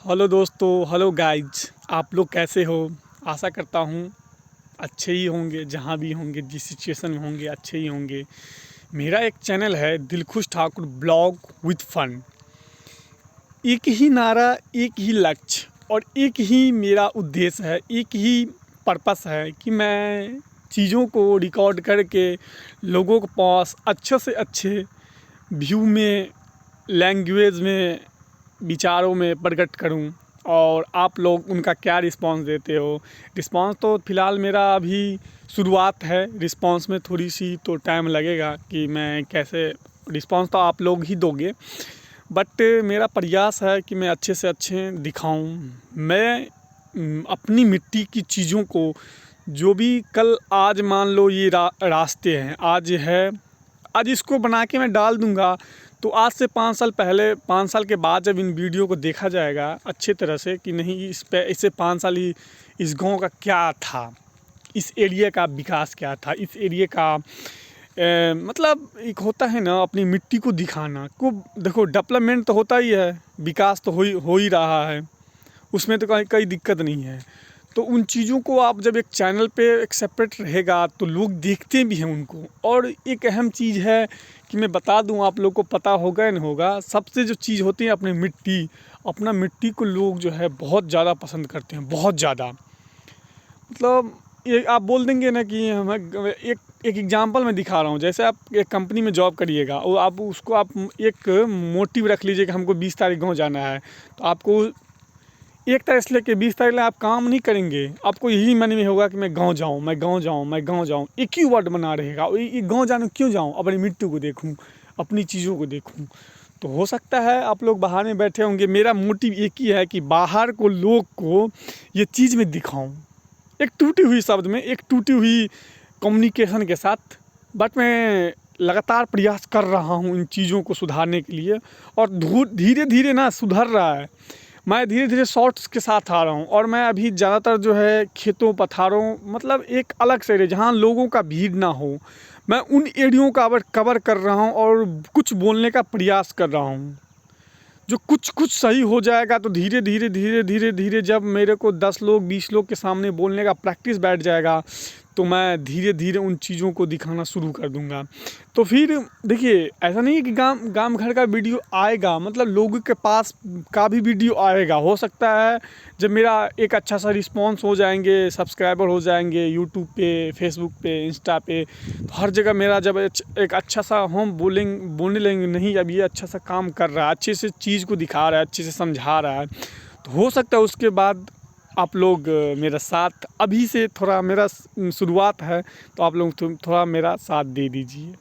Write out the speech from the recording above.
Hello दोस्तों, hello guys. आप लोग कैसे हो? आशा करता हूँ अच्छे ही होंगे। जहाँ भी होंगे, जिस सिचुएशन में होंगे, अच्छे ही होंगे। मेरा एक चैनल है Dilkhush Thakur blog with fun. एक ही नारा, एक ही लक्ष्य और एक ही मेरा उद्देश्य है, एक ही पर्पस है कि मैं चीज़ों को रिकॉर्ड करके लोगों के पास अच्छे से अच्छे व्यू में, लैंग्वेज में, विचारों में प्रकट करूं। और आप लोग उनका क्या रिस्पांस देते हो? रिस्पांस तो फ़िलहाल मेरा अभी शुरुआत है। रिस्पांस में थोड़ी सी तो टाइम लगेगा कि मैं कैसे, रिस्पांस तो आप लोग ही दोगे, बट मेरा प्रयास है कि मैं अच्छे से अच्छे दिखाऊं। मैं अपनी मिट्टी की चीज़ों को, जो भी कल आज मान लो ये रास्ते हैं, आज है, आज इसको बना के मैं डाल दूंगा, तो आज से 5 साल पहले, 5 साल के बाद जब इन वीडियो को देखा जाएगा अच्छे तरह से कि नहीं, इस पे इससे 5 साल ही इस गांव का क्या था, इस एरिया का विकास क्या था, इस एरिया का मतलब एक होता है ना अपनी मिट्टी को दिखाना को। देखो, डेवलपमेंट तो होता ही है, विकास तो हो ही रहा है, उसमें तो कोई दिक्कत नहीं है। तो उन चीज़ों को आप जब एक चैनल पे एक सेपरेट रहेगा तो लोग देखते भी हैं उनको। और एक अहम चीज़ है कि मैं बता दूं, आप लोग को पता होगा या नहीं होगा, सबसे जो चीज़ होती है अपनी मिट्टी, अपना मिट्टी को लोग जो है बहुत ज़्यादा पसंद करते हैं, बहुत ज़्यादा। मतलब ये आप बोल देंगे ना कि हमें एक एग्जांपल मैं दिखा रहा हूँ। जैसे आप एक कंपनी में जॉब करिएगा और आप उसको आप एक मोटिव रख लीजिए कि हमको 20 तारीख गाँव जाना है, तो आपको 1 तारीख से लेकर 20 तारीख आप काम नहीं करेंगे। आपको यही मन में होगा कि मैं गाँव जाऊँ, मैं गाँव जाऊँ, मैं गाँव जाऊँ। एक ही वर्ड बना रहेगा, ये गाँव जाने क्यों जाऊँ? अपनी मिट्टी को देखूँ, अपनी चीज़ों को देखूँ। तो हो सकता है आप लोग बाहर में बैठे होंगे, मेरा मोटिव एक ही है कि बाहर को, लोग को ये चीज़ में दिखाऊँ, एक टूटी हुई शब्द में, एक टूटी हुई कम्युनिकेशन के साथ। बट मैं लगातार प्रयास कर रहा हूँ इन चीज़ों को सुधारने के लिए, और धीरे धीरे ना सुधर रहा है। मैं धीरे धीरे शॉर्ट्स के साथ आ रहा हूँ, और मैं अभी ज़्यादातर जो है खेतों पथारों, मतलब एक अलग से एरिया जहाँ लोगों का भीड़ ना हो, मैं उन एरियों का कवर कर रहा हूँ और कुछ बोलने का प्रयास कर रहा हूँ। जो कुछ कुछ सही हो जाएगा तो धीरे धीरे धीरे धीरे धीरे जब मेरे को 10 लोग 20 लोग के सामने बोलने का प्रैक्टिस बैठ जाएगा, तो मैं धीरे धीरे उन चीज़ों को दिखाना शुरू कर दूंगा। तो फिर देखिए, ऐसा नहीं है कि गांव घर का वीडियो आएगा, मतलब लोगों के पास का भी वीडियो आएगा। हो सकता है जब मेरा एक अच्छा सा रिस्पॉन्स हो जाएंगे, सब्सक्राइबर हो जाएंगे यूट्यूब पे, फेसबुक पे, इंस्टा पे, तो हर जगह मेरा जब एक अच्छा सा हम बोलने लगेंगे, नहीं अब ये अच्छा सा काम कर रहा है, अच्छे से चीज़ को दिखा रहा है, अच्छे से समझा रहा है, तो हो सकता है उसके बाद आप लोग मेरा साथ, अभी से थोड़ा मेरा शुरुआत है, तो आप लोग थोड़ा मेरा साथ दे दीजिए।